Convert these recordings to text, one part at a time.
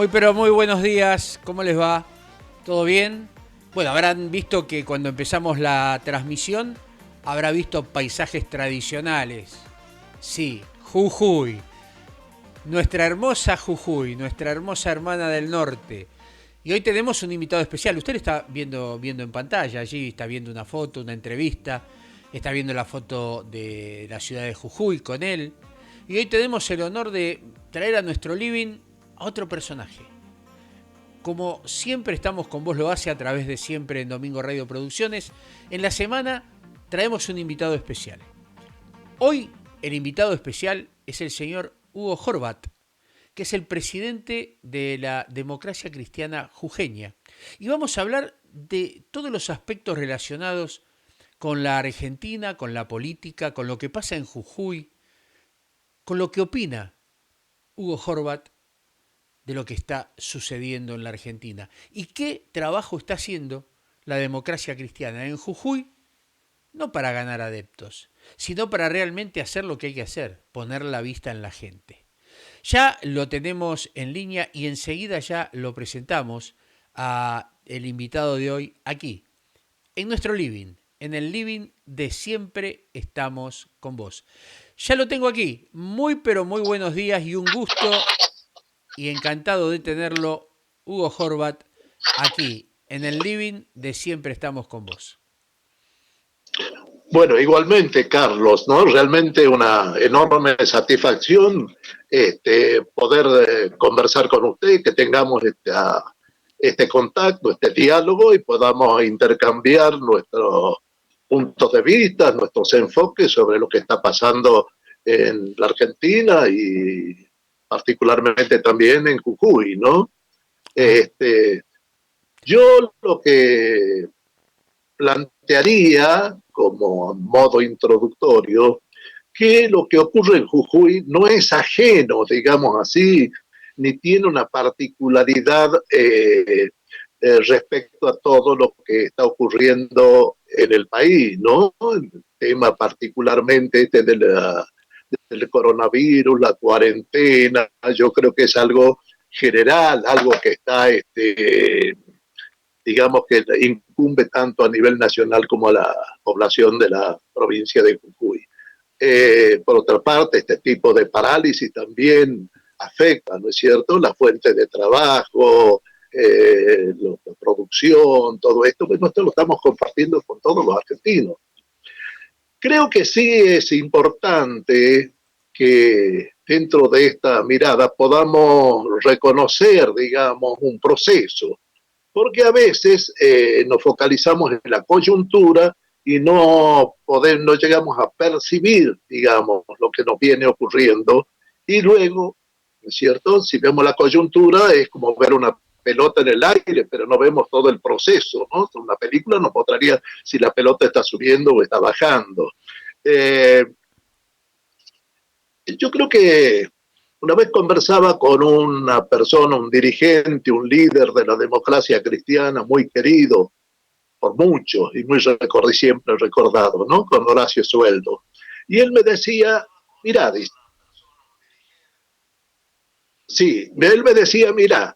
Muy pero muy buenos días, ¿cómo les va? ¿Todo bien? Bueno, habrán visto que cuando empezamos la transmisión, habrá visto paisajes tradicionales. Sí, Jujuy, nuestra hermosa Jujuy, nuestra hermosa hermana del norte. Y hoy tenemos un invitado especial. Usted está viendo en pantalla, allí está viendo una foto, una entrevista, está viendo la foto de la ciudad de Jujuy con él. Y hoy tenemos el honor de traer a nuestro living a otro personaje. Como siempre estamos con Vos lo hace a través de Siempre en Domingo Radio Producciones, en la semana traemos un invitado especial. Hoy el invitado especial es el señor Hugo Horvat, que es el presidente de la Democracia Cristiana Jujeña. Y vamos a hablar de todos los aspectos relacionados con la Argentina, con la política, con lo que pasa en Jujuy, con lo que opina Hugo Horvat de lo que está sucediendo en la Argentina y qué trabajo está haciendo la democracia cristiana en Jujuy, no para ganar adeptos, sino para realmente hacer lo que hay que hacer, poner la vista en la gente. Ya lo tenemos en línea y enseguida ya lo presentamos a el invitado de hoy aquí, en nuestro living, en el living de Siempre estamos con vos. Ya lo tengo aquí, muy pero muy buenos días y un gusto y encantado de tenerlo, Hugo Horvat, aquí en el living de Siempre estamos con vos. Bueno, igualmente, Carlos, ¿no? Realmente una enorme satisfacción poder conversar con usted, que tengamos este contacto, este diálogo y podamos intercambiar nuestros puntos de vista, nuestros enfoques sobre lo que está pasando en la Argentina y particularmente también en Jujuy, ¿no? Ajá. Yo lo que plantearía como modo introductorio que lo que ocurre en Jujuy no es ajeno, digamos así, ni tiene una particularidad respecto a todo lo que está ocurriendo en el país, ¿no? El tema particularmente del coronavirus, la cuarentena, yo creo que es algo general, algo que está digamos que incumbe tanto a nivel nacional como a la población de la provincia de Jujuy. Por otra parte, este tipo de parálisis también afecta, ¿no es cierto?, la fuente de trabajo, la producción, todo esto, pues nosotros lo estamos compartiendo con todos los argentinos. Creo que sí es importante que dentro de esta mirada podamos reconocer, digamos, un proceso, porque a veces nos focalizamos en la coyuntura y no llegamos a percibir, digamos, lo que nos viene ocurriendo. Y luego, ¿no es cierto? Si vemos la coyuntura es como ver una pelota en el aire, pero no vemos todo el proceso, ¿no? Una película nos mostraría si la pelota está subiendo o está bajando. Eh, yo creo que una vez conversaba con una persona, un dirigente, un líder de la democracia cristiana muy querido por muchos y muy siempre recordado, ¿no? Con Horacio Sueldo. Y él me decía, mira, sí, él me decía, mira,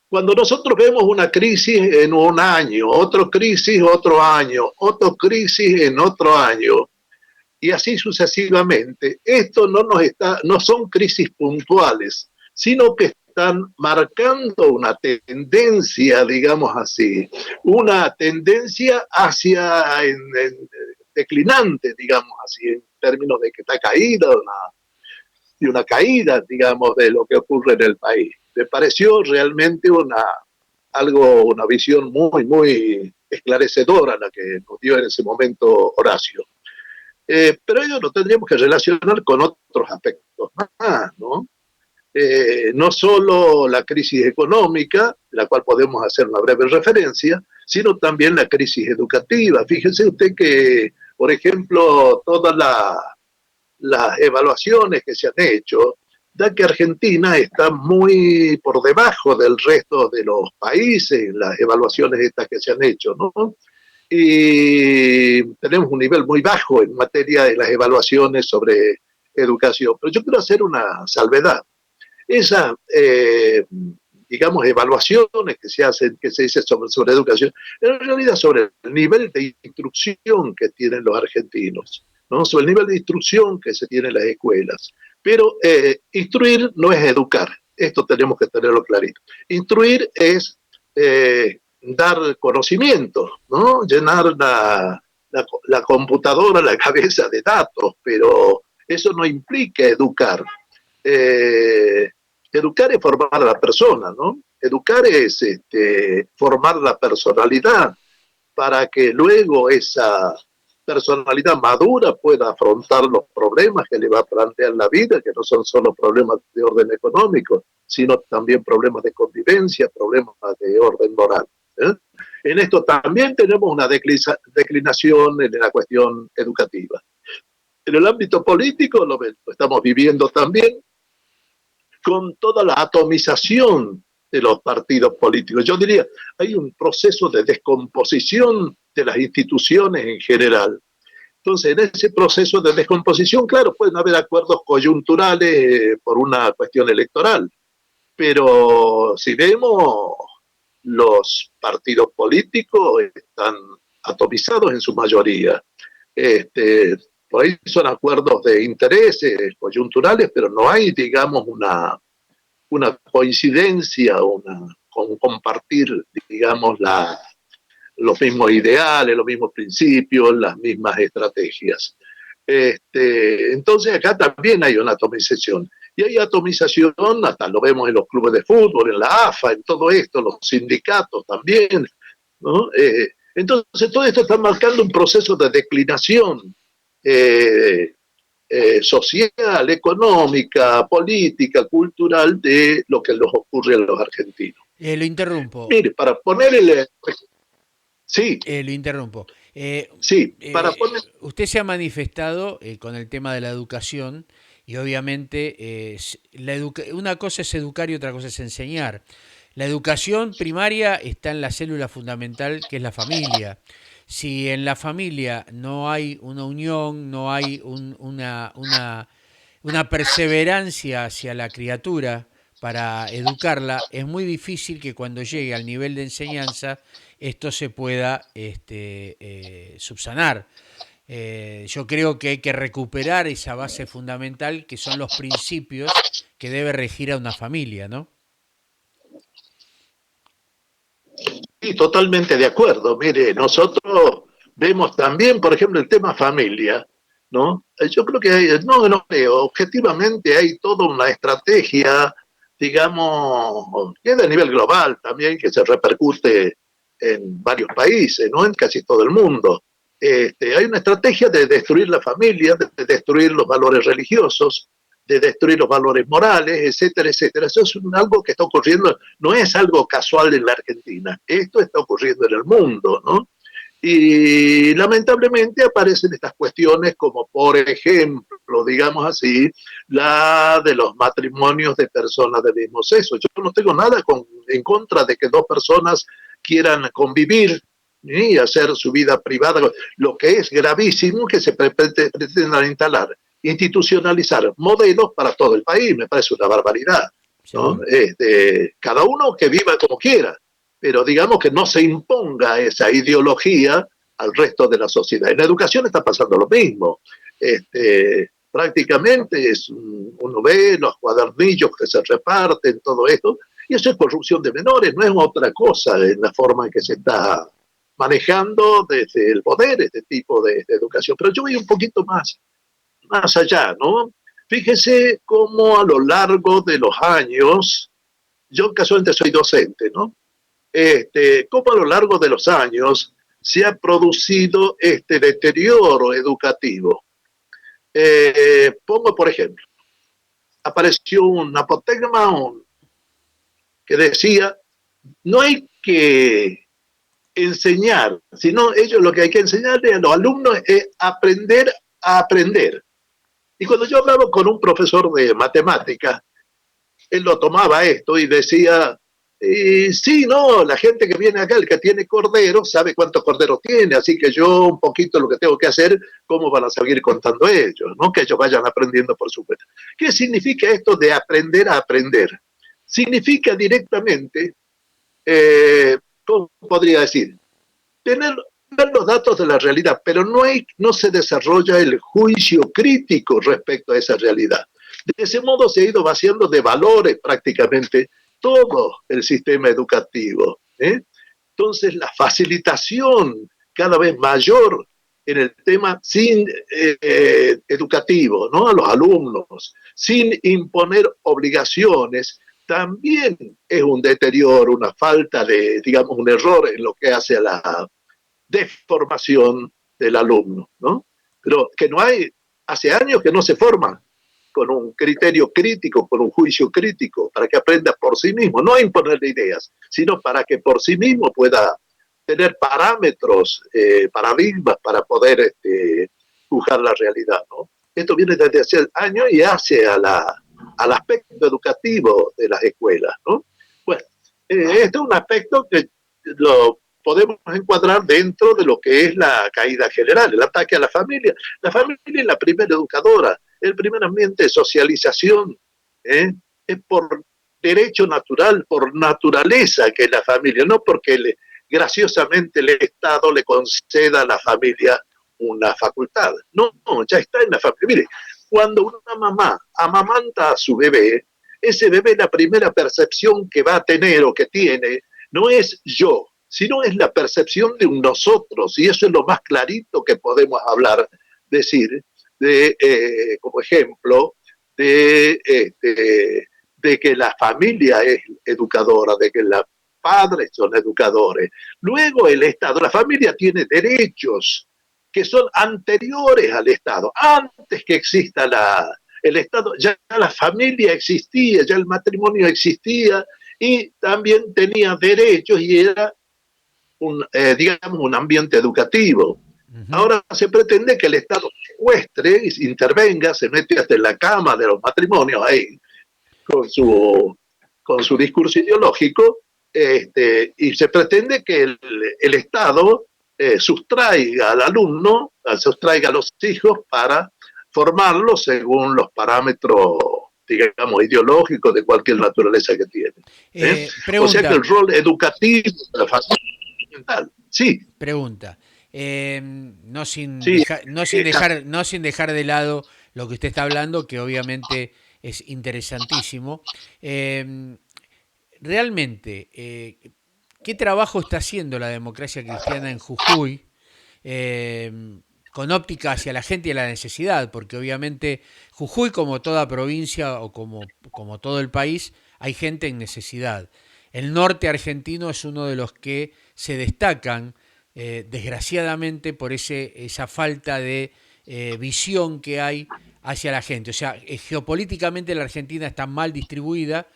cuando nosotros vemos una crisis en un año, otra crisis otro año, otra crisis en otro año, y así sucesivamente. Esto no son crisis puntuales, sino que están marcando una tendencia, digamos así, una tendencia hacia declinante, digamos así, en términos de que está caída, una caída, digamos, de lo que ocurre en el país. Me pareció realmente una visión muy, muy esclarecedora la que nos dio en ese momento Horacio. Pero ello lo tendríamos que relacionar con otros aspectos más, ¿no? No solo la crisis económica, de la cual podemos hacer una breve referencia, sino también la crisis educativa. Fíjese usted que, por ejemplo, todas las evaluaciones que se han hecho, da que Argentina está muy por debajo del resto de los países, las evaluaciones estas que se han hecho, ¿no? Y tenemos un nivel muy bajo en materia de las evaluaciones sobre educación. Pero yo quiero hacer una salvedad. esas, digamos, evaluaciones que se hacen, que se dice sobre educación, en realidad sobre el nivel de instrucción que tienen los argentinos, ¿no? Sobre el nivel de instrucción que se tiene en las escuelas. Pero instruir no es educar, esto tenemos que tenerlo clarito. Instruir es dar conocimiento, ¿no? Llenar la computadora, la cabeza de datos, pero eso no implica educar. Educar es formar a la persona, ¿no? Educar es formar la personalidad para que luego esa personalidad madura pueda afrontar los problemas que le va a plantear la vida, que no son solo problemas de orden económico, sino también problemas de convivencia, problemas de orden moral. ¿eh? En esto también tenemos una declinación en la cuestión educativa. En el ámbito político lo estamos viviendo también con toda la atomización de los partidos políticos. Yo diría, hay un proceso de descomposición de las instituciones en general. Entonces, en ese proceso de descomposición, claro, pueden haber acuerdos coyunturales por una cuestión electoral, pero si vemos, los partidos políticos están atomizados en su mayoría. Por ahí son acuerdos de intereses coyunturales, pero no hay, digamos, una coincidencia, con compartir, digamos, los mismos ideales, los mismos principios, las mismas estrategias. Entonces acá también hay una atomización. Y hay atomización, hasta lo vemos en los clubes de fútbol, en la AFA, en todo esto, los sindicatos también, ¿no? Entonces todo esto está marcando un proceso de declinación social, económica, política, cultural de lo que les ocurre a los argentinos. Lo interrumpo. Mire, para ponerle... Sí. Lo interrumpo. Sí, para poner... Usted se ha manifestado con el tema de la educación y obviamente una cosa es educar y otra cosa es enseñar. La educación primaria está en la célula fundamental que es la familia. Si en la familia no hay una unión, no hay una perseverancia hacia la criatura para educarla, es muy difícil que cuando llegue al nivel de enseñanza esto se pueda subsanar. Yo creo que hay que recuperar esa base fundamental que son los principios que debe regir a una familia, ¿no? Sí, totalmente de acuerdo. Mire, nosotros vemos también, por ejemplo, el tema familia, ¿no? Yo creo que no creo, objetivamente hay toda una estrategia, digamos, que es de nivel global también, que se repercute en varios países, ¿no? En casi todo el mundo. Hay una estrategia de destruir la familia, de destruir los valores religiosos, de destruir los valores morales, etcétera, etcétera. Eso es algo que está ocurriendo, no es algo casual en la Argentina, esto está ocurriendo en el mundo, ¿no? Y lamentablemente aparecen estas cuestiones como, por ejemplo, digamos así, la de los matrimonios de personas del mismo sexo. Yo no tengo nada en contra de que dos personas quieran convivir y hacer su vida privada. Lo que es gravísimo que se pretendan instalar, institucionalizar modelos para todo el país, me parece una barbaridad, ¿no? Cada uno que viva como quiera, pero digamos que no se imponga esa ideología al resto de la sociedad. En la educación está pasando lo mismo. Prácticamente uno ve los cuadernillos que se reparten, todo esto, y eso es corrupción de menores, no es otra cosa en la forma en que se está manejando desde el poder este tipo de educación. Pero yo voy un poquito más allá, ¿no? Fíjese cómo a lo largo de los años, yo casualmente soy docente, ¿no? Cómo a lo largo de los años se ha producido este deterioro educativo. Pongo por ejemplo, apareció un apotegma que decía, no hay que enseñar, sino ellos lo que hay que enseñarle a los alumnos es aprender a aprender. Y cuando yo hablaba con un profesor de matemáticas, él lo tomaba esto y decía, Sí, no, la gente que viene acá, el que tiene cordero, sabe cuántos corderos tiene, así que yo un poquito lo que tengo que hacer, cómo van a seguir contando ellos, ¿no? Que ellos vayan aprendiendo por su cuenta. ¿Qué significa esto de aprender a aprender? Significa directamente, ¿cómo podría decir? Tener ver los datos de la realidad, pero no se desarrolla el juicio crítico respecto a esa realidad. De ese modo se ha ido vaciando de valores prácticamente todo el sistema educativo. Entonces, la facilitación cada vez mayor en el tema sin educativo, ¿no? A los alumnos, sin imponer obligaciones, también es un deterioro, una falta de, digamos, un error en lo que hace a la de formación del alumno, ¿no? Pero que no hay, hace años que no se forma con un criterio crítico, con un juicio crítico, para que aprenda por sí mismo, no a imponerle ideas, sino para que por sí mismo pueda tener parámetros, paradigmas para poder juzgar la realidad, ¿no? Esto viene desde hace años y hace al aspecto educativo de las escuelas, ¿no? Bueno, este es un aspecto que lo podemos encuadrar dentro de lo que es la caída general, el ataque a la familia. La familia es la primera educadora, el primer ambiente de socialización, es por derecho natural, por naturaleza que es la familia, no porque graciosamente el Estado le conceda a la familia una facultad. No, no, ya está en la familia. Mire, cuando una mamá amamanta a su bebé, ese bebé la primera percepción que va a tener o que tiene no es yo, sino es la percepción de un nosotros, y eso es lo más clarito que podemos hablar, decir, como ejemplo, de que la familia es educadora, de que los padres son educadores. Luego el Estado, la familia tiene derechos que son anteriores al Estado, antes que exista el Estado, ya la familia existía, ya el matrimonio existía y también tenía derechos y era digamos, un ambiente educativo. Ahora se pretende que el Estado secuestre, intervenga, se mete hasta en la cama de los matrimonios ahí, con su discurso ideológico, y se pretende que el Estado sustraiga al alumno, sustraiga a los hijos para formarlos según los parámetros, digamos, ideológicos de cualquier naturaleza que tiene. O sea que el rol educativo de la familia es fundamental. Sí. Pregunta. No sin dejar de lado lo que usted está hablando, que obviamente es interesantísimo. Realmente, ¿qué trabajo está haciendo la democracia cristiana en Jujuy? Con óptica hacia la gente y a la necesidad, porque obviamente Jujuy, como toda provincia o como todo el país, hay gente en necesidad. El norte argentino es uno de los que se destacan, desgraciadamente, por esa falta de visión que hay hacia la gente. O sea, geopolíticamente la Argentina está mal distribuida.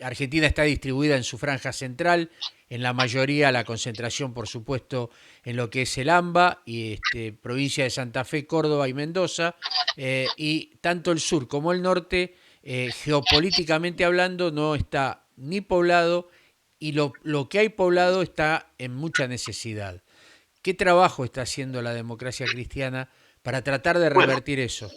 Argentina está distribuida en su franja central, en la mayoría la concentración, por supuesto, en lo que es el AMBA y provincia de Santa Fe, Córdoba y Mendoza, y tanto el sur como el norte, geopolíticamente hablando, no está ni poblado y lo que hay poblado está en mucha necesidad. ¿Qué trabajo está haciendo la democracia cristiana para tratar de revertir eso?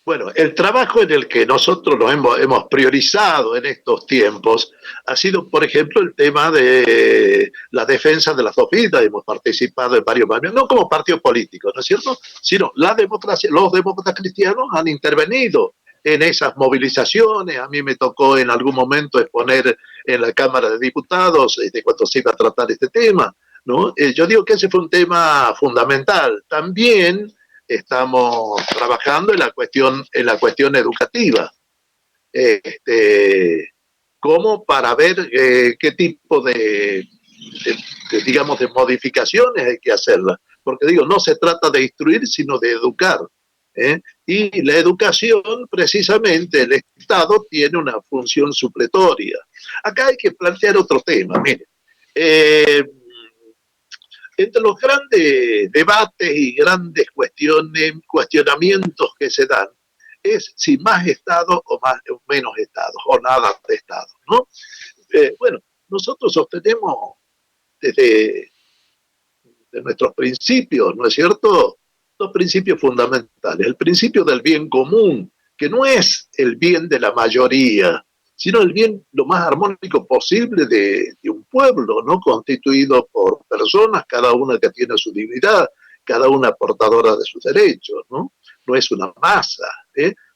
Bueno, el trabajo en el que nosotros nos hemos priorizado en estos tiempos ha sido, por ejemplo, el tema de la defensa de las dos vidas. Hemos participado en varios movimientos, no como partido político, ¿no es cierto? Sino la democracia, los demócratas cristianos han intervenido en esas movilizaciones. A mí me tocó en algún momento exponer en la Cámara de Diputados cuando se iba a tratar este tema, ¿no? Yo digo que ese fue un tema fundamental. También estamos trabajando en la cuestión educativa, como para ver qué tipo digamos, de modificaciones hay que hacerlas. Porque digo, no se trata de instruir, sino de educar. Y la educación, precisamente, el Estado tiene una función supletoria. Acá hay que plantear otro tema, mire. Entre los grandes debates y grandes cuestionamientos que se dan, es si más Estado o menos Estado, o nada de Estado, ¿no? Bueno, nosotros sostenemos desde de nuestros principios, ¿no es cierto? Dos principios fundamentales. El principio del bien común, que no es el bien de la mayoría, sino el bien lo más armónico posible de un pueblo, ¿no? Constituido por personas, cada una que tiene su dignidad, cada una portadora de sus derechos, ¿no? No es una masa,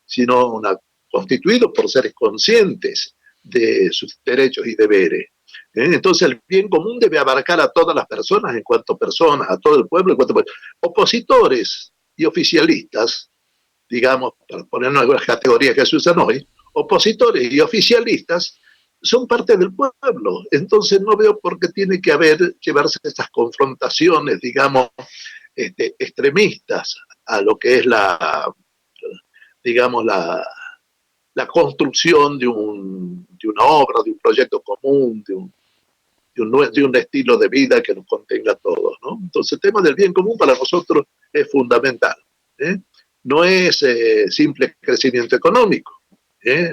sino constituido por seres conscientes de sus derechos y deberes. Entonces el bien común debe abarcar a todas las personas en cuanto personas, a todo el pueblo en cuanto pueblo. Opositores y oficialistas, digamos, para ponernos algunas categorías que se usan hoy, opositores y oficialistas son parte del pueblo. Entonces no veo por qué tiene que llevarse esas confrontaciones, digamos, extremistas a lo que es digamos, la construcción de una obra, de un proyecto común, de un estilo de vida que nos contenga a todos, ¿no? Entonces el tema del bien común para nosotros es fundamental. No es simple crecimiento económico,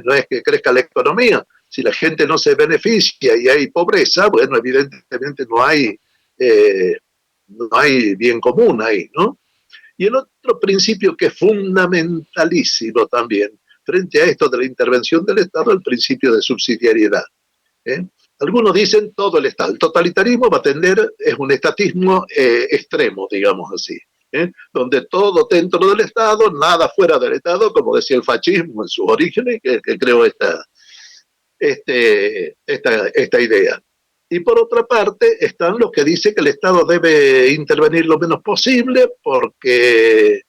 no es que crezca la economía. Si la gente no se beneficia y hay pobreza, bueno, evidentemente no hay bien común ahí, ¿no? Y el otro principio que es fundamentalísimo también, frente a esto de la intervención del Estado, el principio de subsidiariedad. ¿eh? Algunos dicen todo el Estado. El totalitarismo va a tender, es un estatismo extremo, digamos así, donde todo dentro del Estado, nada fuera del Estado, como decía el fascismo en sus orígenes, que creo esta idea. Y por otra parte están los que dicen que el Estado debe intervenir lo menos posible porque,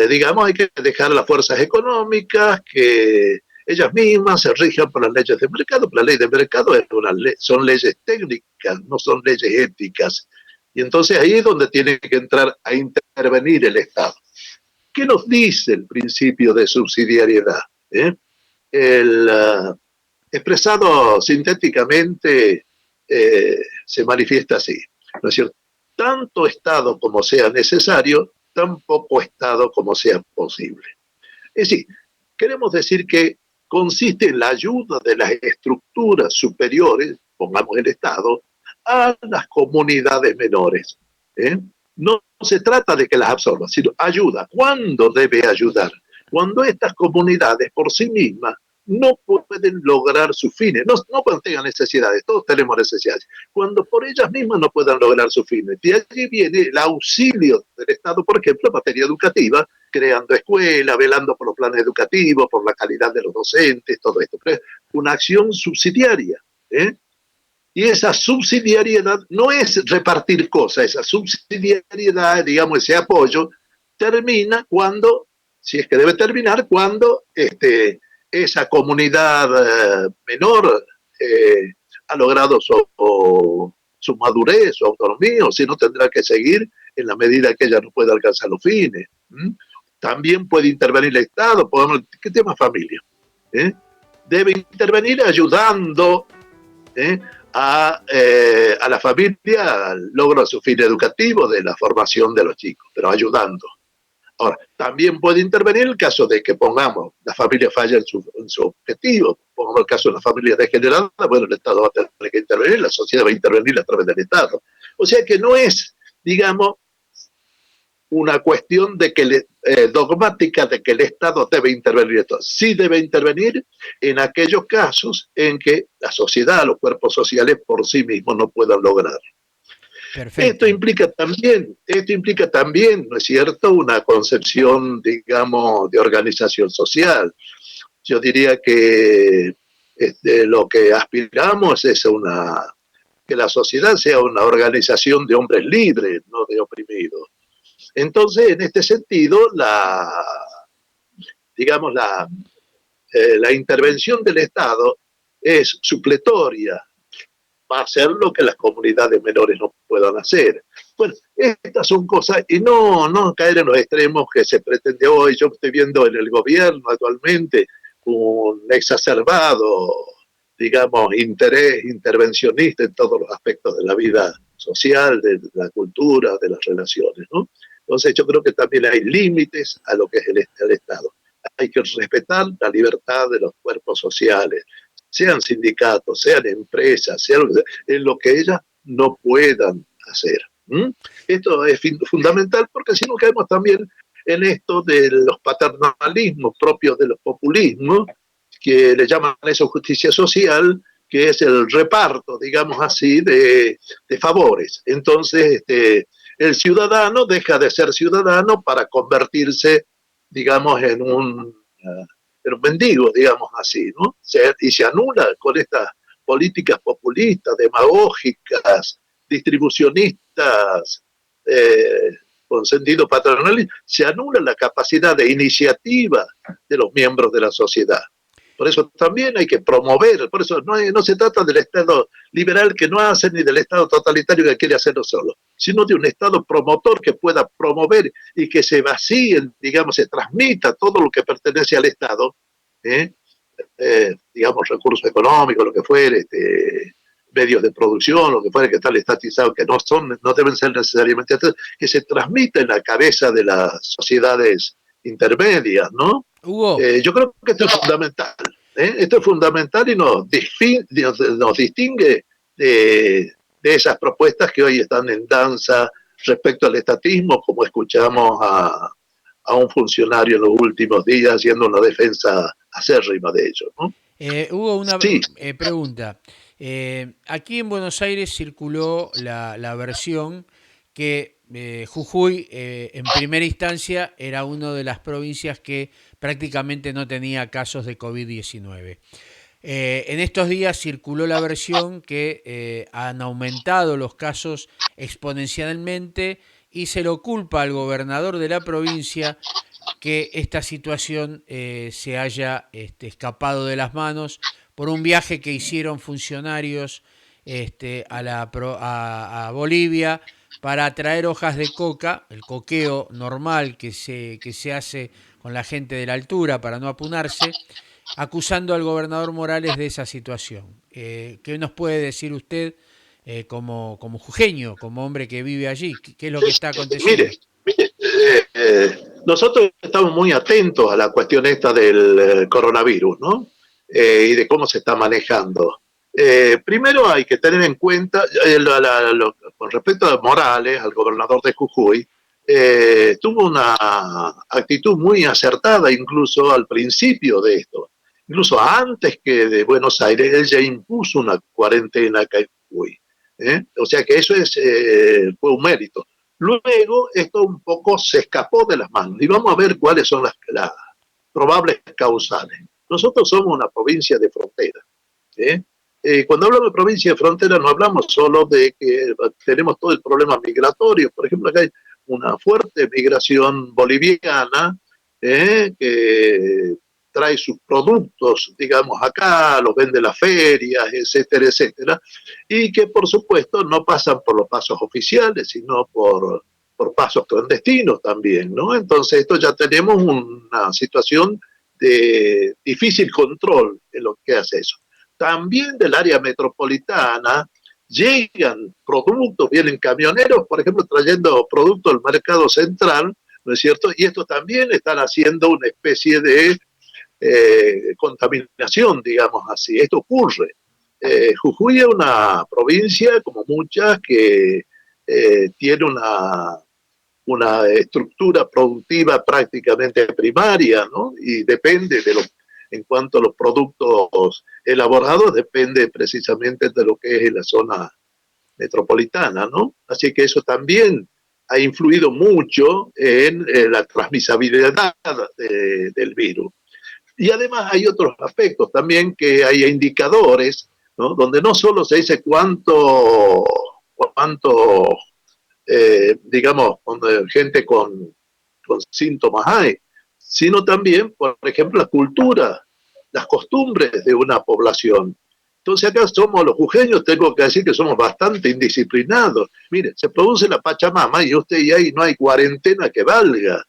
digamos, hay que dejar las fuerzas económicas que ellas mismas se rijan por las leyes de mercado. La ley de mercado son leyes técnicas, no son leyes éticas. Y entonces ahí es donde tiene que entrar a intervenir el Estado. ¿Qué nos dice el principio de subsidiariedad? Expresado sintéticamente, se manifiesta así, ¿no es cierto? Tanto Estado como sea necesario, tan poco Estado como sea posible. Es decir, queremos decir que consiste en la ayuda de las estructuras superiores, pongamos el Estado, a las comunidades menores. No se trata de que las absorba, sino ayuda. ¿Cuándo debe ayudar? Cuando estas comunidades por sí mismas no pueden lograr sus fines, no cuando tengan necesidades, todos tenemos necesidades, cuando por ellas mismas no puedan lograr sus fines. De allí viene el auxilio del Estado, por ejemplo, en materia educativa, creando escuelas, velando por los planes educativos, por la calidad de los docentes, todo esto. Pero es una acción subsidiaria. Y esa subsidiariedad no es repartir cosas, esa subsidiariedad, digamos, ese apoyo, termina cuando, si es que debe terminar, cuando esa comunidad menor ha logrado su madurez, su autonomía, o si no tendrá que seguir en la medida que ella no pueda alcanzar los fines. También puede intervenir el Estado, ¿qué tema familia? Debe intervenir ayudando a la familia al logro de su fin educativo, de la formación de los chicos, pero ayudando. Ahora, también puede intervenir el caso de que pongamos, la familia falla en su objetivo, pongamos el caso de la familia degenerada, bueno, el Estado va a tener que intervenir, la sociedad va a intervenir a través del Estado. O sea que no es, digamos, una cuestión de que dogmática de que el Estado debe intervenir esto. Sí debe intervenir en aquellos casos en que la sociedad, los cuerpos sociales por sí mismos no puedan lograr. Perfecto. Esto implica también, ¿no es cierto?, una concepción, digamos, de organización social. Yo diría que lo que aspiramos es que la sociedad sea una organización de hombres libres, no de oprimidos. Entonces, en este sentido, digamos, la intervención del Estado es supletoria, va a hacer lo que las comunidades menores no puedan hacer. Bueno, estas son cosas, y no caer en los extremos que se pretende hoy. Yo estoy viendo en el gobierno actualmente un exacerbado, digamos, interés intervencionista en todos los aspectos de la vida social, de la cultura, de las relaciones, ¿no? Entonces yo creo que también hay límites a lo que es el Estado. Hay que respetar la libertad de los cuerpos sociales, sean sindicatos, sean empresas, sean en lo que ellas no puedan hacer. ¿Mm? Esto es fundamental porque si no caemos también en esto de los paternalismos propios de los populismos, que le llaman a eso justicia social, que es el reparto, digamos así, de favores. Entonces, el ciudadano deja de ser ciudadano para convertirse, digamos, en un mendigo, digamos así, ¿no? Y se anula con estas políticas populistas, demagógicas, distribucionistas, con sentido paternal, se anula la capacidad de iniciativa de los miembros de la sociedad. Por eso también hay que promover, por eso no se trata del Estado liberal que no hace ni del Estado totalitario que quiere hacerlo solo, sino de un Estado promotor que pueda promover y que se vacíe, digamos, se transmita todo lo que pertenece al Estado, digamos, recursos económicos, lo que fuere, medios de producción, lo que fuera que están estatizados, que no deben ser necesariamente, que se transmita en la cabeza de las sociedades intermedias, ¿no? Hugo. Yo creo que esto es fundamental. Esto es fundamental y nos distingue de esas propuestas que hoy están en danza respecto al estatismo, como escuchamos a un funcionario en los últimos días haciendo una defensa acérrima de ello, ¿no? Hugo, una Sí. pregunta. Aquí en Buenos Aires circuló la versión que Jujuy en primera instancia era una de las provincias que prácticamente no tenía casos de COVID-19. En estos días circuló la versión que han aumentado los casos exponencialmente y se lo culpa al gobernador de la provincia que esta situación se haya escapado de las manos por un viaje que hicieron funcionarios a Bolivia para traer hojas de coca, el coqueo normal que se hace con la gente de la altura para no apunarse, acusando al gobernador Morales de esa situación. ¿Qué nos puede decir usted como jujeño, como hombre que vive allí? ¿Qué es lo que está aconteciendo? Mire, nosotros estamos muy atentos a la cuestión esta del coronavirus, ¿no? Y de cómo se está manejando. Primero hay que tener en cuenta, con respecto a Morales, al gobernador de Jujuy, tuvo una actitud muy acertada incluso al principio de esto. Incluso antes que de Buenos Aires, él ya impuso una cuarentena acá en Jujuy. O sea que eso fue un mérito. Luego esto un poco se escapó de las manos y vamos a ver cuáles son las probables causales. Nosotros somos una provincia de frontera. Cuando hablamos de provincia de frontera no hablamos solo de que tenemos todo el problema migratorio. Por ejemplo, acá hay una fuerte migración boliviana que trae sus productos, digamos, acá, los vende en las ferias, etcétera, etcétera, y que por supuesto no pasan por los pasos oficiales, sino por pasos clandestinos también, ¿no? Entonces esto ya tenemos una situación de difícil control en lo que hace eso. También del área metropolitana llegan productos, vienen camioneros, por ejemplo, trayendo productos al mercado central, ¿no es cierto? Y estos también están haciendo una especie de contaminación, digamos así. Esto ocurre. Jujuy es una provincia, como muchas, que tiene una estructura productiva prácticamente primaria, ¿no? Y depende en cuanto a los productos elaborados, depende precisamente de lo que es en la zona metropolitana, ¿no? Así que eso también ha influido mucho en la transmisibilidad del virus. Y además hay otros aspectos también, que hay indicadores, ¿no? Donde no solo se dice cuánto digamos, gente con síntomas hay, sino también, por ejemplo, la cultura, las costumbres de una población. Entonces acá somos los jujeños, tengo que decir que somos bastante indisciplinados. Mire, se produce la Pachamama y usted y ahí no hay cuarentena que valga.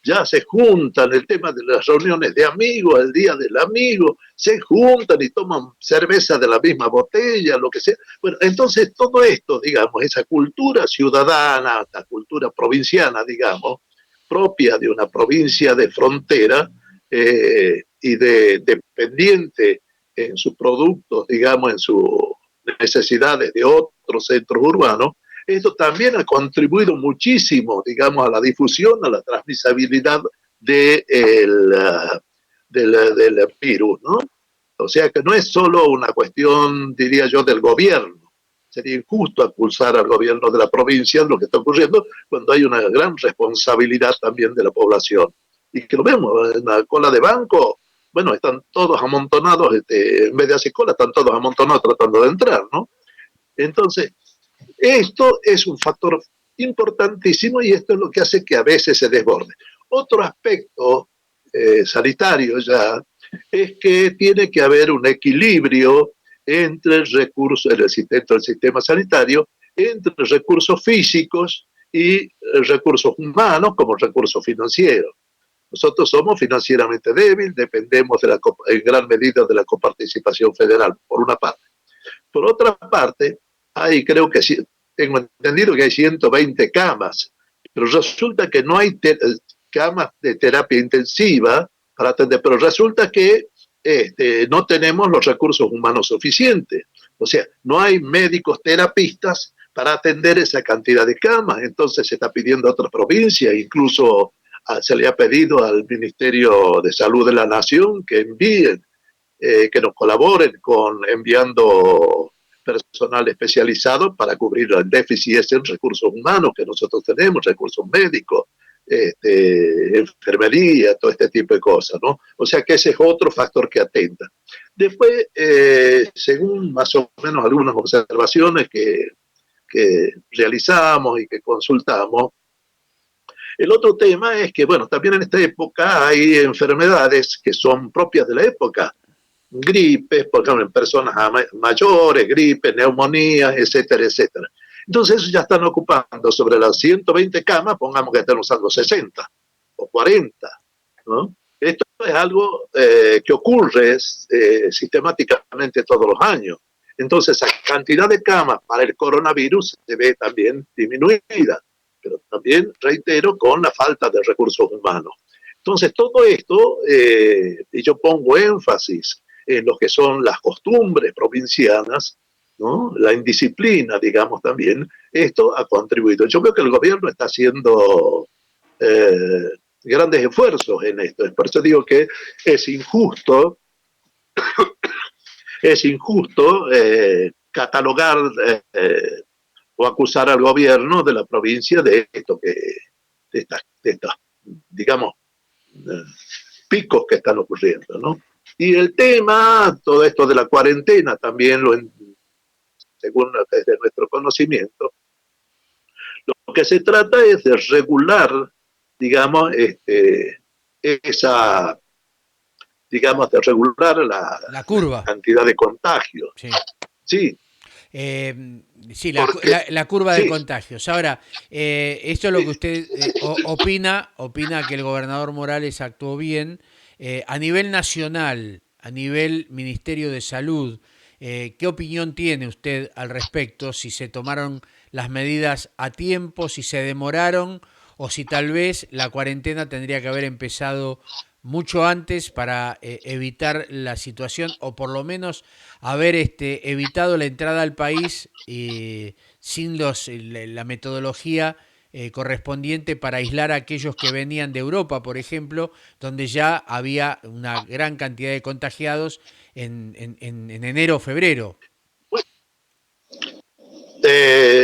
Ya se juntan, el tema de las reuniones de amigos, el día del amigo, se juntan y toman cerveza de la misma botella, lo que sea. Bueno, entonces todo esto, digamos, esa cultura ciudadana, la cultura provinciana, digamos, propia de una provincia de frontera, y dependiente en sus productos, digamos, en sus necesidades de otros centros urbanos, esto también ha contribuido muchísimo, digamos, a la difusión, a la transmisibilidad de del virus, ¿no? O sea que no es solo una cuestión, diría yo, del gobierno. Sería injusto acusar al gobierno de la provincia de lo que está ocurriendo cuando hay una gran responsabilidad también de la población. Y que lo vemos en la cola de banco, bueno, están todos amontonados, en vez de hacer cola, están todos amontonados tratando de entrar, ¿no? Entonces, esto es un factor importantísimo y esto es lo que hace que a veces se desborde. Otro aspecto sanitario ya es que tiene que haber un equilibrio entre el recurso, dentro del sistema sanitario, entre recursos físicos y recursos humanos como recursos financieros. Nosotros somos financieramente débiles, dependemos en gran medida de la coparticipación federal, por una parte. Por otra parte, creo que tengo entendido que hay 120 camas, pero resulta que no hay camas de terapia intensiva para atender, pero resulta que no tenemos los recursos humanos suficientes. O sea, no hay médicos terapistas para atender esa cantidad de camas. Entonces se está pidiendo a otras provincias, incluso se le ha pedido al Ministerio de Salud de la Nación que envíen, que nos colaboren con enviando personal especializado para cubrir el déficit en recursos humanos que nosotros tenemos, recursos médicos, enfermería, todo este tipo de cosas, ¿no? O sea que ese es otro factor que atenta. Después, según más o menos algunas observaciones que realizamos y que consultamos, el otro tema es que, bueno, también en esta época hay enfermedades que son propias de la época, gripes, por ejemplo, en personas mayores, gripes, neumonías, etcétera, etcétera. Entonces ya están ocupando sobre las 120 camas, pongamos que están usando 60 o 40, ¿no? Esto es algo que ocurre sistemáticamente todos los años. Entonces, la cantidad de camas para el coronavirus se ve también disminuida, pero también, reitero, con la falta de recursos humanos. Entonces, todo esto, y yo pongo énfasis en lo que son las costumbres provincianas, ¿no? La indisciplina, digamos también, esto ha contribuido. Yo creo que el gobierno está haciendo grandes esfuerzos en esto. Por eso digo que es injusto, catalogar o acusar al gobierno de la provincia de esto de estas, digamos, picos que están ocurriendo, ¿no? Y el tema, todo esto de la cuarentena, también según desde nuestro conocimiento, lo que se trata es de regular, digamos, de regular la curva. la cantidad de contagios. Sí. Sí. Sí, la curva de contagios. Ahora, esto es lo que usted opina que el gobernador Morales actuó bien. A nivel nacional, a nivel Ministerio de Salud, ¿qué opinión tiene usted al respecto? Si se tomaron las medidas a tiempo, si se demoraron o si tal vez la cuarentena tendría que haber empezado mucho antes para evitar la situación o por lo menos haber evitado la entrada al país sin la metodología correspondiente para aislar a aquellos que venían de Europa, por ejemplo, donde ya había una gran cantidad de contagiados en enero o febrero.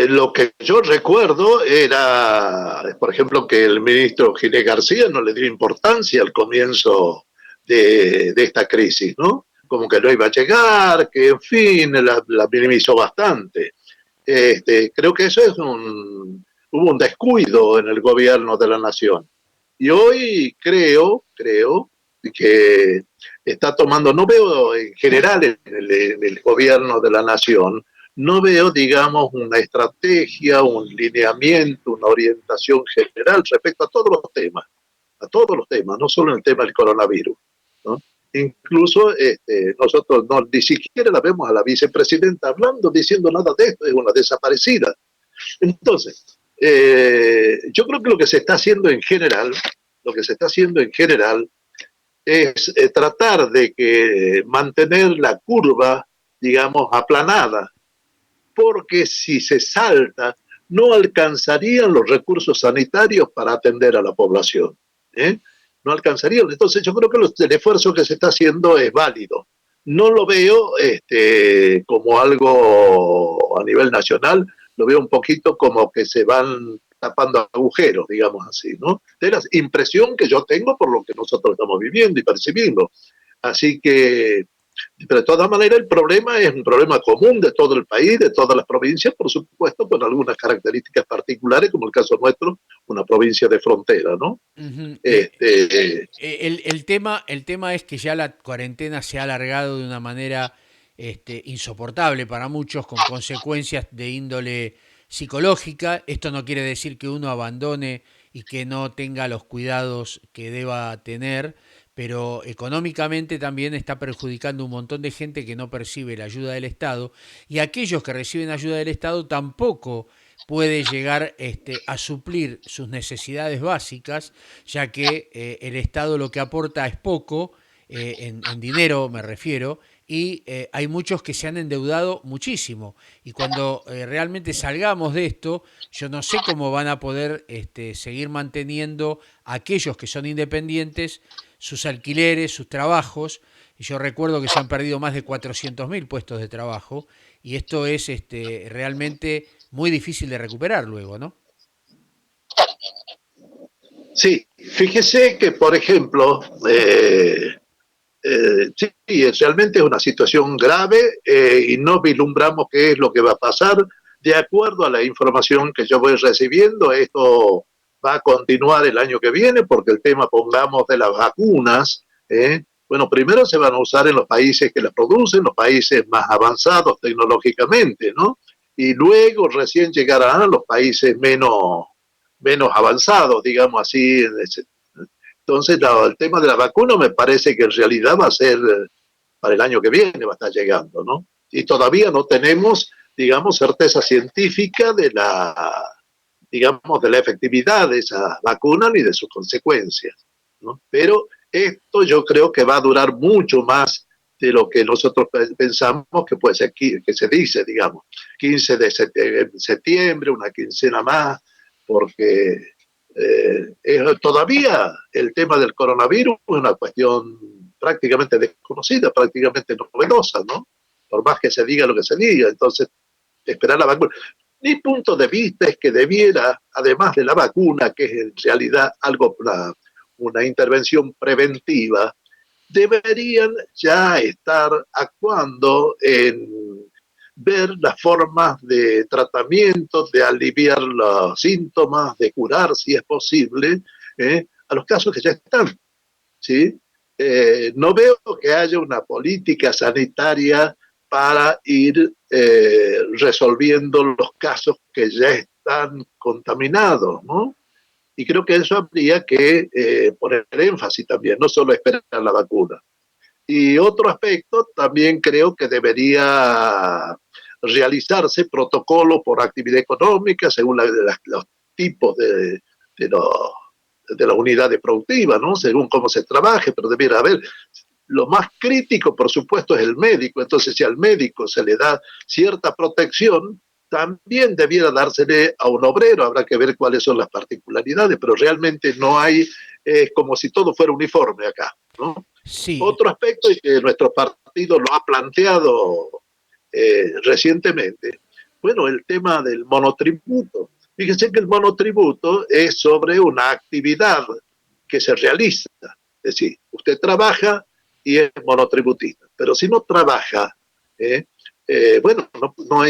Lo que yo recuerdo era, por ejemplo, que el ministro Ginés García no le dio importancia al comienzo de esta crisis, ¿no? Como que no iba a llegar, que en fin, la minimizó bastante. Creo que eso hubo un descuido en el gobierno de la nación. Y hoy creo que está tomando, no veo en general en el gobierno de la nación, no veo, digamos, una estrategia, un lineamiento, una orientación general respecto a todos los temas, no solo en el tema del coronavirus, ¿no? Incluso nosotros ni siquiera la vemos a la vicepresidenta hablando, diciendo nada de esto, es una desaparecida. Entonces, yo creo que lo que se está haciendo en general es tratar de que mantener la curva, digamos, aplanada, porque si se salta, no alcanzarían los recursos sanitarios para atender a la población. ¿eh? No alcanzarían. Entonces yo creo que el esfuerzo que se está haciendo es válido. No lo veo como algo a nivel nacional, lo veo un poquito como que se van tapando agujeros, digamos así, ¿no? De la impresión que yo tengo por lo que nosotros estamos viviendo y percibimos. Así que pero de todas maneras el problema es un problema común de todo el país, de todas las provincias, por supuesto, con algunas características particulares, como el caso nuestro, una provincia de frontera, ¿no? Ujú. Este, El tema es que ya la cuarentena se ha alargado de una manera insoportable para muchos, con consecuencias de índole psicológica. Esto no quiere decir que uno abandone y que no tenga los cuidados que deba tener, pero económicamente también está perjudicando un montón de gente que no percibe la ayuda del Estado, y aquellos que reciben ayuda del Estado tampoco puede llegar a suplir sus necesidades básicas, ya que el Estado lo que aporta es poco, en dinero me refiero, y hay muchos que se han endeudado muchísimo. Y cuando realmente salgamos de esto, yo no sé cómo van a poder seguir manteniendo a aquellos que son independientes sus alquileres, sus trabajos. Y yo recuerdo que se han perdido más de 400.000 puestos de trabajo, y esto es realmente muy difícil de recuperar luego, ¿no? sí, fíjese que, por ejemplo, sí, realmente es una situación grave y no vislumbramos qué es lo que va a pasar. De acuerdo a la información que yo voy recibiendo, esto va a continuar el año que viene porque el tema, pongamos, de las vacunas, bueno, primero se van a usar en los países que las producen, los países más avanzados tecnológicamente, ¿no? Y luego recién llegarán a los países menos avanzados, digamos así, entonces, no, el tema de la vacuna me parece que en realidad va a ser para el año que viene, va a estar llegando, ¿no? Y todavía no tenemos, digamos, certeza científica digamos, de la efectividad de esa vacuna ni de sus consecuencias, ¿no? Pero esto yo creo que va a durar mucho más de lo que nosotros pensamos que puede ser, que se dice, digamos, 15 de septiembre, una quincena más, porque todavía el tema del coronavirus es una cuestión prácticamente desconocida, prácticamente novedosa, ¿no? Por más que se diga lo que se diga, entonces esperar la vacuna. Mi punto de vista es que debiera, además de la vacuna, que es en realidad algo, una intervención preventiva, deberían ya estar actuando en ver las formas de tratamiento, de aliviar los síntomas, de curar, si es posible, a los casos que ya están. ¿Sí? No veo que haya una política sanitaria para ir resolviendo los casos que ya están contaminados, ¿no? Y creo que eso habría que poner énfasis también, no solo esperar la vacuna. Y otro aspecto, también creo que debería realizarse protocolo por actividad económica según los tipos de, los, de las unidades productivas, ¿no? Según cómo se trabaje, pero debiera haber. Lo más crítico, por supuesto, es el médico. Entonces, si al médico se le da cierta protección, también debiera dársele a un obrero. Habrá que ver cuáles son las particularidades, pero realmente no hay, es como si todo fuera uniforme acá, ¿no? Sí. Otro aspecto es que nuestro partido lo ha planteado recientemente. Bueno, el tema del monotributo. Fíjense que el monotributo es sobre una actividad que se realiza. Es decir, usted trabaja y es monotributista, pero si no trabaja, bueno, no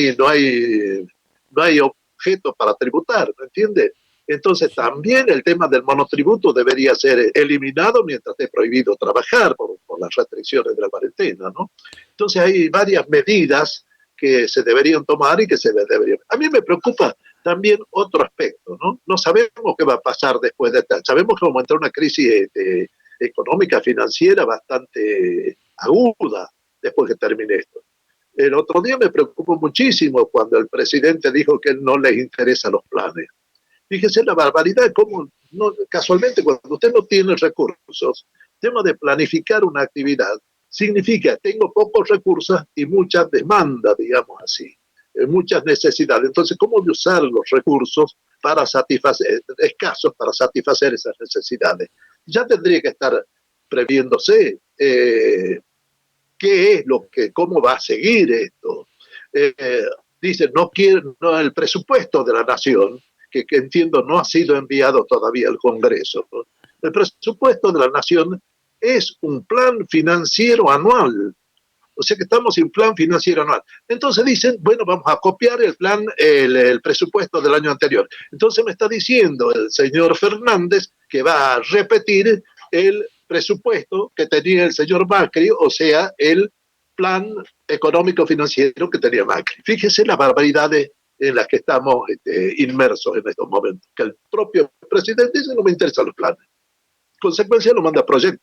hay objeto para tributar, ¿me entiende? Entonces también el tema del monotributo debería ser eliminado mientras esté prohibido trabajar por las restricciones de la cuarentena, ¿no? Entonces hay varias medidas que se deberían tomar y que se deberían. A mí me preocupa también otro aspecto, ¿no? No sabemos qué va a pasar después de esta. Sabemos que vamos a entrar en una crisis económica, financiera bastante aguda después que termine esto. El otro día me preocupó muchísimo cuando el presidente dijo que no les interesan los planes. Fíjese la barbaridad, como no, casualmente cuando usted no tiene recursos, tema de planificar una actividad significa tengo pocos recursos y muchas demandas, digamos así, muchas necesidades. Entonces, ¿cómo voy a usar los recursos para satisfacer, escasos para satisfacer esas necesidades? Ya tendría que estar previéndose qué es lo que, cómo va a seguir esto. Dicen, no quieren, no, el presupuesto de la nación, que entiendo no ha sido enviado todavía al Congreso, ¿no? El presupuesto de la nación es un plan financiero anual. O sea que estamos en plan financiero anual. Entonces dicen, bueno, vamos a copiar el plan, el presupuesto del año anterior. Entonces me está diciendo el señor Fernández que va a repetir el presupuesto que tenía el señor Macri, o sea, el plan económico financiero que tenía Macri. Fíjese las barbaridades en las que estamos inmersos en estos momentos. Que el propio presidente dice, no me interesan los planes. En consecuencia, no manda proyectos.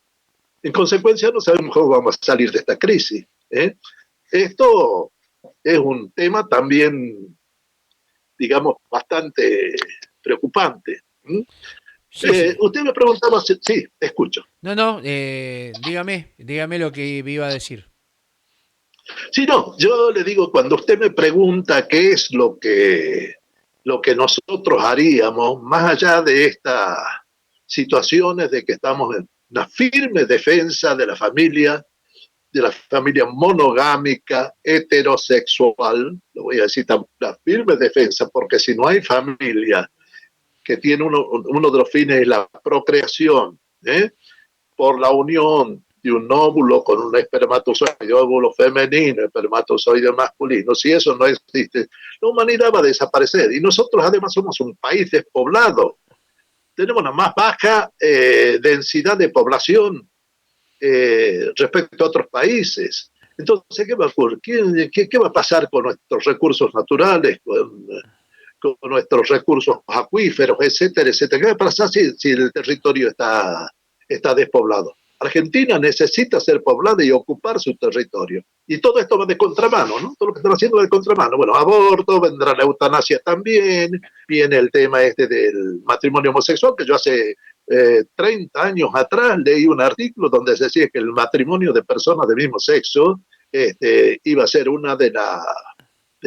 En consecuencia, no sabemos cómo vamos a salir de esta crisis. Esto es un tema también, digamos, bastante preocupante. Sí, sí. Usted me preguntaba, sí, escucho. No, no, dígame lo que me iba a decir. Sí, no, yo le digo, cuando usted me pregunta qué es lo que nosotros haríamos, más allá de estas situaciones de que estamos en una firme defensa de la familia monogámica, heterosexual, lo voy a decir, la firme defensa, porque si no hay familia que tiene uno de los fines es la procreación, por la unión de un óvulo con un espermatozoide, óvulo femenino, espermatozoide masculino, si eso no existe, la humanidad va a desaparecer. Y nosotros además somos un país despoblado, tenemos la más baja densidad de población respecto a otros países. Entonces, ¿qué va a ocurrir? ¿Qué va a pasar con nuestros recursos naturales, con nuestros recursos acuíferos, etcétera, etcétera? ¿Qué va a pasar si el territorio está despoblado? Argentina necesita ser poblada y ocupar su territorio. Y todo esto va de contramano, ¿no? Todo lo que están haciendo va de contramano. Bueno, aborto, vendrá la eutanasia también, viene el tema del matrimonio homosexual, que yo hace 30 años atrás leí un artículo donde se decía que el matrimonio de personas del mismo sexo iba a ser una de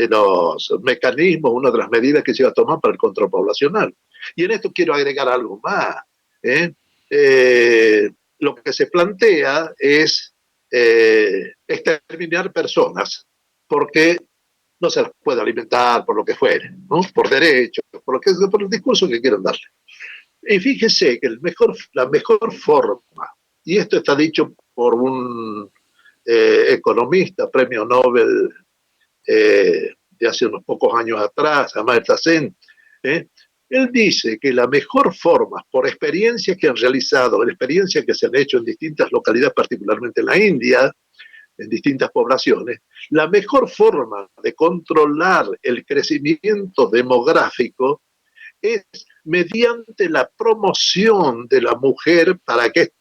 los mecanismos, una de las medidas que se iba a tomar para el control poblacional. Y en esto quiero agregar algo más. ¿eh? Lo que se plantea es exterminar personas porque no se las puede alimentar por lo que fuere, ¿no? Por derecho, por el discurso que quieran darle. Y fíjese que la mejor forma, y esto está dicho por un economista, premio Nobel de hace unos pocos años atrás, Amartya Sen, él dice que la mejor forma, por experiencias que han realizado, experiencias que se han hecho en distintas localidades, particularmente en la India, en distintas poblaciones, la mejor forma de controlar el crecimiento demográfico es mediante la promoción de la mujer para que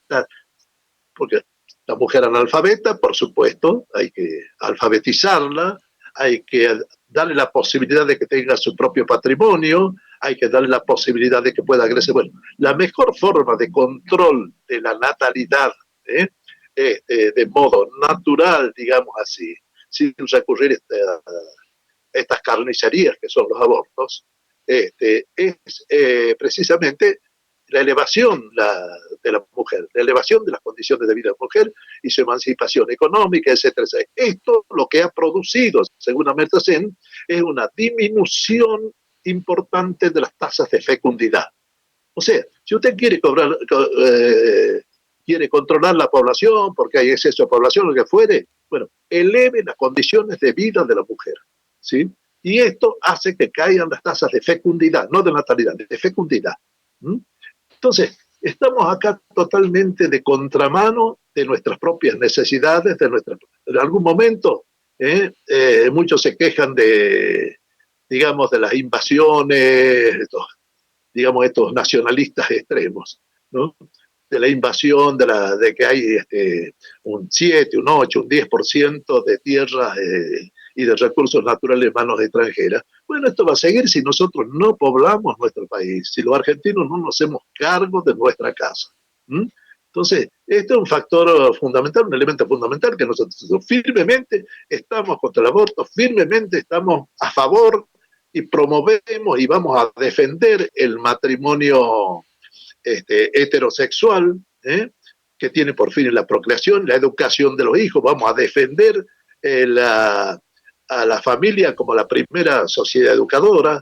porque la mujer analfabeta, por supuesto, hay que alfabetizarla, hay que darle la posibilidad de que tenga su propio patrimonio, hay que darle la posibilidad de que pueda crecer. Bueno, la mejor forma de control de la natalidad, de modo natural, digamos así, sin recurrir a estas carnicerías que son los abortos, es precisamente la elevación de la mujer, la elevación de las condiciones de vida de la mujer y su emancipación económica, etcétera, etcétera. Esto lo que ha producido, según Amartya Sen, es una disminución importante de las tasas de fecundidad. O sea, si usted quiere controlar la población porque hay exceso de población, lo que fuere, bueno, eleve las condiciones de vida de la mujer, ¿sí? Y esto hace que caigan las tasas de fecundidad, no de natalidad, de fecundidad. ¿Mm? Entonces, estamos acá totalmente de contramano de nuestras propias necesidades, en algún momento, muchos se quejan digamos, de las invasiones, estos nacionalistas extremos, ¿no? De la invasión, de que hay un 7, un 8, un 10% de tierras y de recursos naturales en manos extranjeras. Bueno, esto va a seguir si nosotros no poblamos nuestro país, si los argentinos no nos hacemos cargo de nuestra casa. ¿Mm? Entonces, esto es un factor fundamental, un elemento fundamental que nosotros firmemente estamos contra el aborto, firmemente estamos a favor y promovemos y vamos a defender el matrimonio heterosexual, que tiene por fin la procreación, la educación de los hijos. Vamos a defender a la familia como la primera sociedad educadora,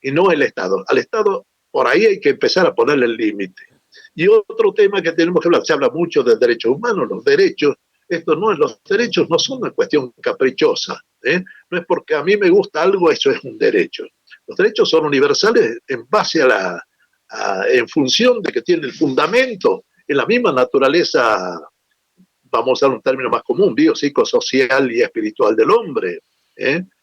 y no el Estado. Al Estado, por ahí hay que empezar a ponerle el límite. Y otro tema que tenemos que hablar, se habla mucho de derechos humanos, los derechos. Los derechos no son una cuestión caprichosa. No es porque a mí me gusta algo, eso es un derecho. Los derechos son universales en base en función de que tiene el fundamento en la misma naturaleza, vamos a usar un término más común, biopsicosocial y espiritual del hombre.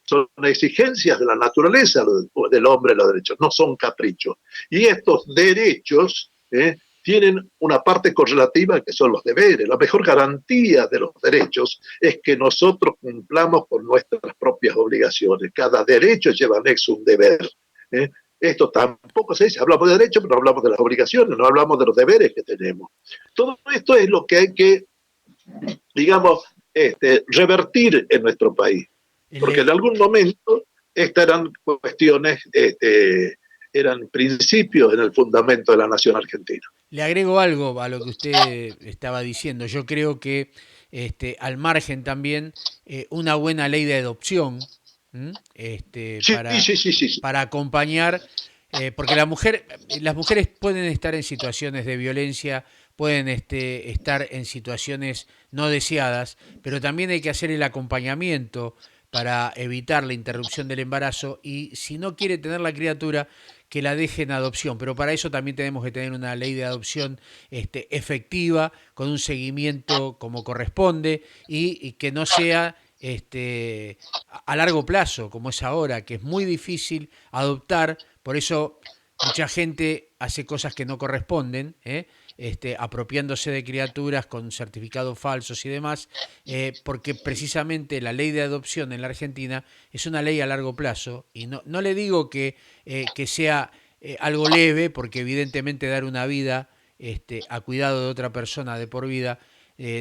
Son exigencias de la naturaleza del hombre, los derechos, no son caprichos. Y estos derechos tienen una parte correlativa que son los deberes. La mejor garantía de los derechos es que nosotros cumplamos con nuestras propias obligaciones. Cada derecho lleva anexo un deber. Esto tampoco se dice, hablamos de derechos, pero no hablamos de las obligaciones, no hablamos de los deberes que tenemos. Todo esto es lo que hay que, digamos, revertir en nuestro país. Porque en algún momento estas eran cuestiones, eran principios en el fundamento de la nación argentina. Le agrego algo a lo que usted estaba diciendo. Yo creo que al margen también una buena ley de adopción, Sí, sí, sí, sí. para acompañar, porque las mujeres pueden estar en situaciones de violencia, pueden estar en situaciones no deseadas, pero también hay que hacer el acompañamiento para evitar la interrupción del embarazo y si no quiere tener la criatura, que la deje en adopción. Pero para eso también tenemos que tener una ley de adopción efectiva, con un seguimiento como corresponde y que no sea a largo plazo, como es ahora, que es muy difícil adoptar, por eso mucha gente hace cosas que no corresponden, apropiándose de criaturas con certificados falsos y demás, porque precisamente la ley de adopción en la Argentina es una ley a largo plazo, y no le digo que sea algo leve, porque evidentemente dar una vida a cuidado de otra persona de por vida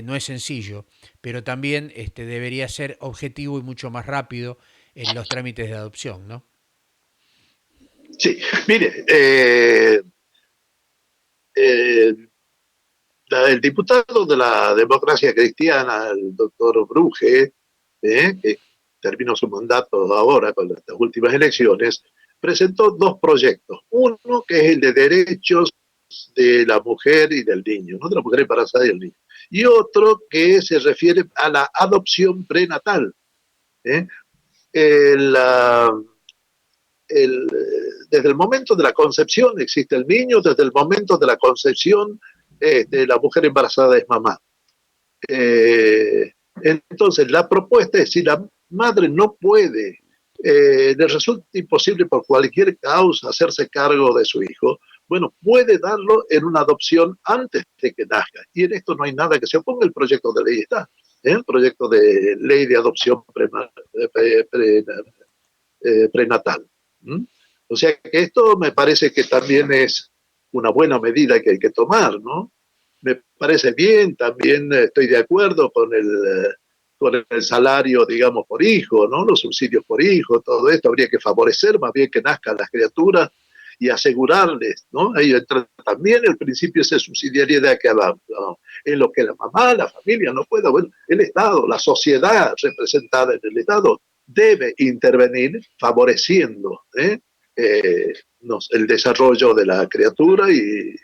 no es sencillo, pero también debería ser objetivo y mucho más rápido en los trámites de adopción, ¿no? Sí, mire, el diputado de la democracia cristiana, el doctor Bruje, que terminó su mandato ahora con estas últimas elecciones, presentó dos proyectos. Uno que es el de derechos de la mujer y del niño, ¿no? De la mujer embarazada y del niño. Y otro que se refiere a la adopción prenatal. ¿eh? El, uh, desde el momento de la concepción existe el niño, desde el momento de la concepción la mujer embarazada es mamá. Entonces, la propuesta es si la madre no puede, le resulta imposible por cualquier causa hacerse cargo de su hijo, bueno, puede darlo en una adopción antes de que nazca. Y en esto no hay nada que se oponga, el proyecto de ley está. El proyecto de ley de adopción prenatal. O sea que esto me parece que también es una buena medida que hay que tomar, ¿no? Me parece bien, también estoy de acuerdo con el salario, digamos, por hijo, ¿no? Los subsidios por hijo, todo esto habría que favorecer más bien que nazcan las criaturas y asegurarles, ¿no? Ahí entra también el principio de subsidiariedad que hablamos, ¿no? En lo que la mamá, la familia no pueda, bueno, el Estado, la sociedad representada en el Estado debe intervenir favoreciendo el desarrollo de la criatura y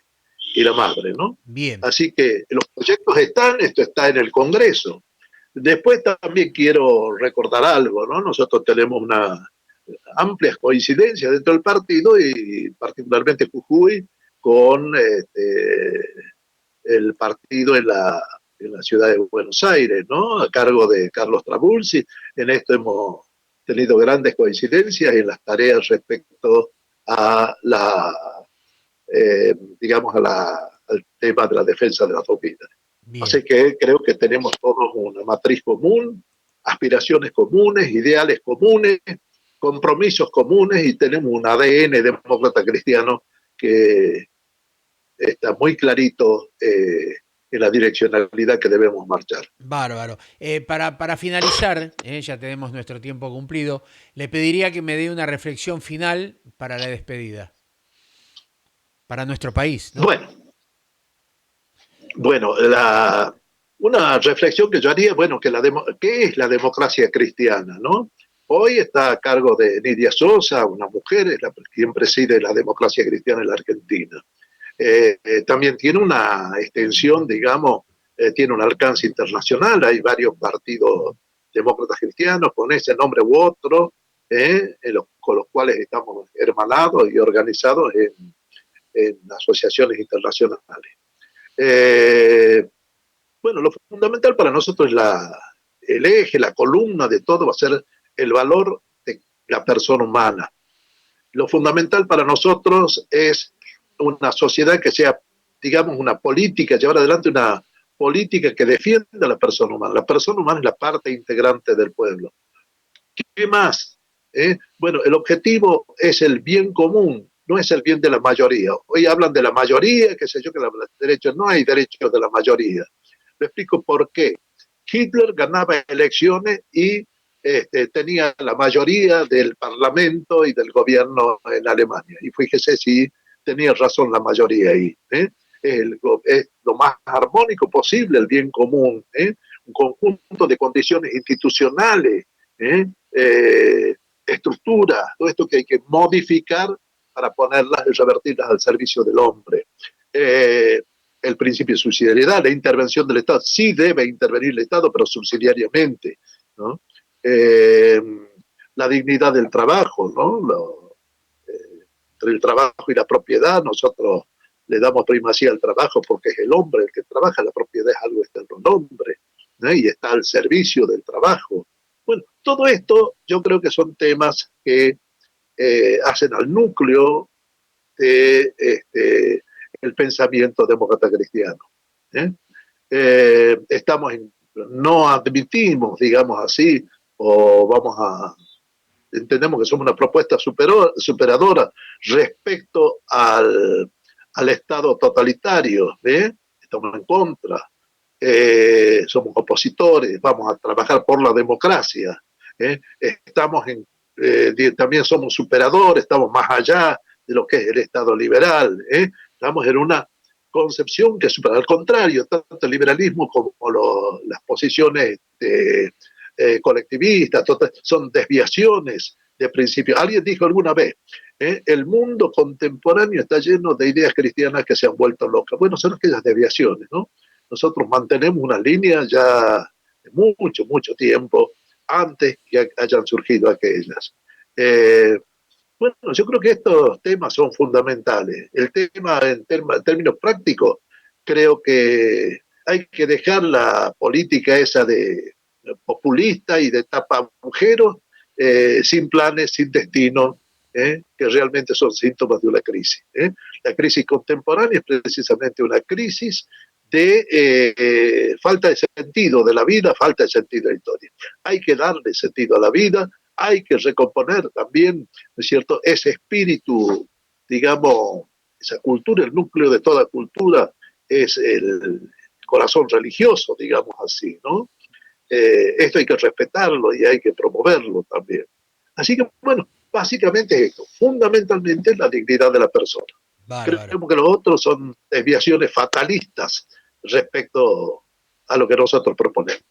la madre, ¿no? Bien. Así que los proyectos están, esto está en el Congreso. Después también quiero recordar algo, ¿no? Nosotros tenemos una amplias coincidencias dentro del partido y particularmente Jujuy con el partido en la ciudad de Buenos Aires, ¿no? A cargo de Carlos Trabulsi. En esto hemos tenido grandes coincidencias en las tareas respecto a digamos, al tema de la defensa de las dos vidas. Bien. Así que creo que tenemos todos una matriz común, aspiraciones comunes, ideales comunes, compromisos comunes y tenemos un ADN demócrata cristiano que está muy clarito en la direccionalidad que debemos marchar. Bárbaro. Para finalizar, ya tenemos nuestro tiempo cumplido, le pediría que me dé una reflexión final para la despedida, para nuestro país, ¿no? Bueno, bueno, una reflexión que yo haría, bueno, ¿qué es la democracia cristiana, no? Hoy está a cargo de Nidia Sosa, una mujer, es quien preside la democracia cristiana en la Argentina. También tiene una extensión, digamos, tiene un alcance internacional, hay varios partidos demócratas cristianos con ese nombre u otro, con los cuales estamos hermanados y organizados en asociaciones internacionales. Eh, bueno, lo fundamental para nosotros es el eje, la columna de todo va a ser el valor de la persona humana. Lo fundamental para nosotros es una sociedad que sea, digamos, una política, llevar adelante una política que defienda a la persona humana. La persona humana es la parte integrante del pueblo. ¿Qué más? Bueno, el objetivo es el bien común, no es el bien de la mayoría. Hoy hablan de la mayoría, qué sé yo, que los derechos, no hay derechos de la mayoría. Le explico por qué. Hitler ganaba elecciones y tenía la mayoría del parlamento y del gobierno en Alemania. Y fíjese si tenía razón la mayoría ahí. Es lo más armónico posible, el bien común, un conjunto de condiciones institucionales, ¿eh? Estructuras, todo esto que hay que modificar para ponerlas y revertirlas al servicio del hombre. El principio de subsidiariedad, la intervención del Estado, sí debe intervenir el Estado, pero subsidiariamente, ¿no? Eh, la dignidad del trabajo, ¿no? Entre el trabajo y la propiedad, nosotros le damos primacía al trabajo porque es el hombre el que trabaja, la propiedad es algo externo al hombre, ¿no? Y está al servicio del trabajo. Bueno, todo esto yo creo que son temas que hacen al núcleo de el pensamiento demócrata cristiano. ¿eh? No admitimos, digamos así, o entendemos que somos una propuesta superadora respecto al Estado totalitario, estamos en contra, somos opositores, vamos a trabajar por la democracia, también somos superadores, estamos más allá de lo que es el Estado liberal, estamos en una concepción que supera, al contrario, tanto el liberalismo como las posiciones colectivistas, son desviaciones de principio. Alguien dijo alguna vez, el mundo contemporáneo está lleno de ideas cristianas que se han vuelto locas. Bueno, son aquellas desviaciones, ¿no? Nosotros mantenemos una línea ya de mucho, mucho tiempo antes que hayan surgido aquellas. Bueno, yo creo que estos temas son fundamentales. El tema en términos prácticos, creo que hay que dejar la política esa de populista y de tapa agujeros, sin planes, sin destino, que realmente son síntomas de una crisis. La crisis contemporánea es precisamente una crisis de falta de sentido de la vida, falta de sentido de la historia. Hay que darle sentido a la vida, hay que recomponer también, ¿no es cierto?, ese espíritu, digamos, esa cultura, el núcleo de toda cultura es el corazón religioso, digamos así, ¿no? Esto hay que respetarlo y hay que promoverlo también. Así que, bueno, básicamente es esto, fundamentalmente la dignidad de la persona. Bárbaro. Creemos que los otros son desviaciones fatalistas respecto a lo que nosotros proponemos.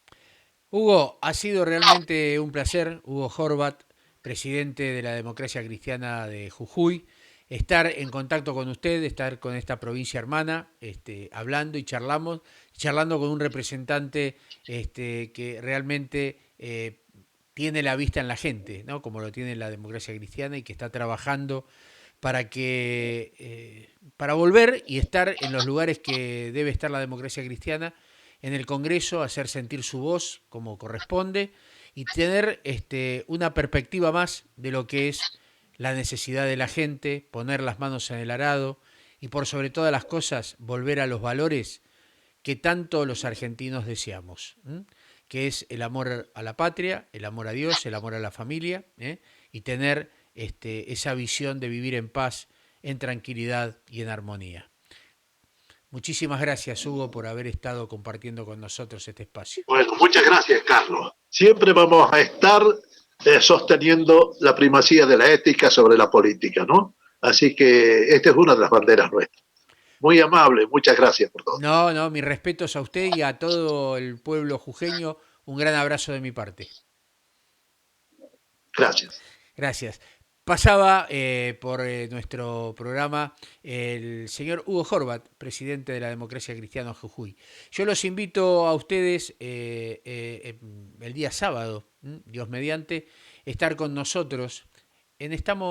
Hugo, ha sido realmente un placer, Hugo Horvat, presidente de la Democracia Cristiana de Jujuy, estar en contacto con usted, estar con esta provincia hermana, hablando y charlando con un representante que realmente tiene la vista en la gente, ¿no? Como lo tiene la democracia cristiana y que está trabajando para volver y estar en los lugares que debe estar la democracia cristiana, en el Congreso, hacer sentir su voz como corresponde y tener una perspectiva más de lo que es la necesidad de la gente, poner las manos en el arado y por sobre todas las cosas volver a los valores que tanto los argentinos deseamos, ¿eh? Que es el amor a la patria, el amor a Dios, el amor a la familia, y tener esa visión de vivir en paz, en tranquilidad y en armonía. Muchísimas gracias, Hugo, por haber estado compartiendo con nosotros este espacio. Bueno, muchas gracias, Carlos. Siempre vamos a estar sosteniendo la primacía de la ética sobre la política, ¿no? Así que esta es una de las banderas nuestras. Muy amable, muchas gracias por todo. No, no, mis respetos a usted y a todo el pueblo jujeño. Un gran abrazo de mi parte. Gracias. Gracias. Pasaba por nuestro programa el señor Hugo Horvat, presidente de la Democracia Cristiana Jujuy. Yo los invito a ustedes el día sábado, Dios mediante, estar con nosotros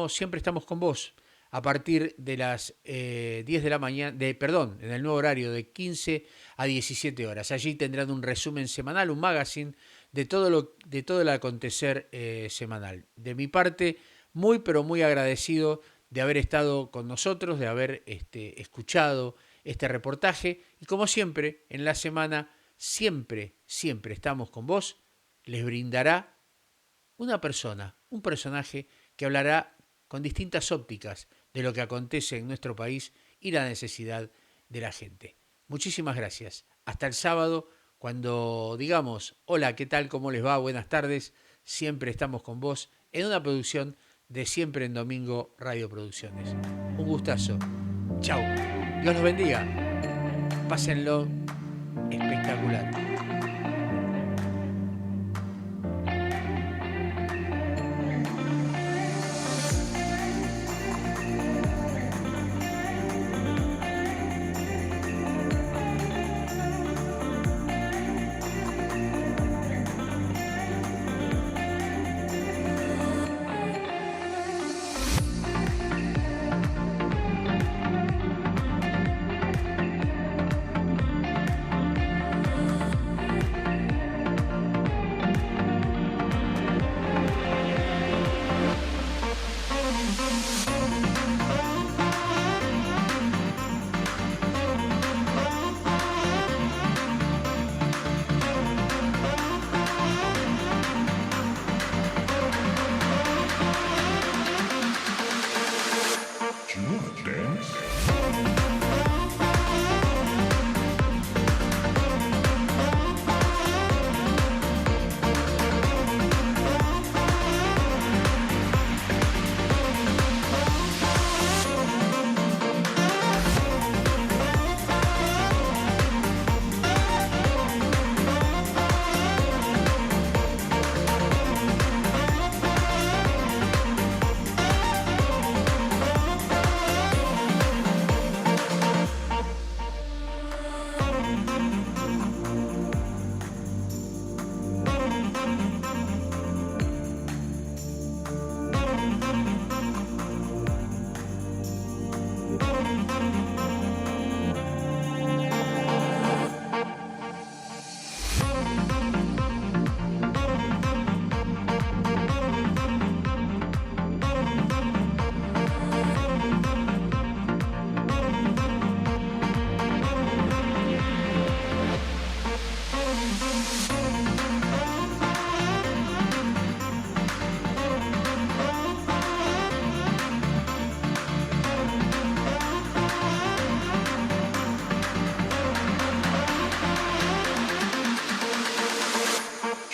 Siempre estamos con vos a partir de las 10 de la mañana, en el nuevo horario de 15 a 17 horas. Allí tendrán un resumen semanal, un magazine de todo el acontecer semanal. De mi parte, muy pero muy agradecido de haber estado con nosotros, de haber escuchado este reportaje y como siempre, en la semana, siempre estamos con vos, les brindará una persona, un personaje que hablará con distintas ópticas de lo que acontece en nuestro país y la necesidad de la gente. Muchísimas gracias. Hasta el sábado, cuando digamos, hola, ¿qué tal? ¿Cómo les va? Buenas tardes. Siempre estamos con vos en una producción de Siempre en Domingo Radio Producciones. Un gustazo. Chau. Dios los bendiga. Pásenlo espectacular.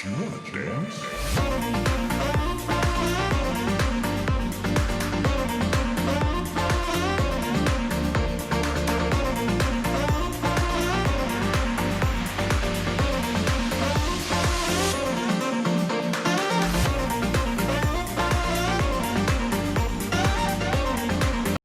You wanna dance?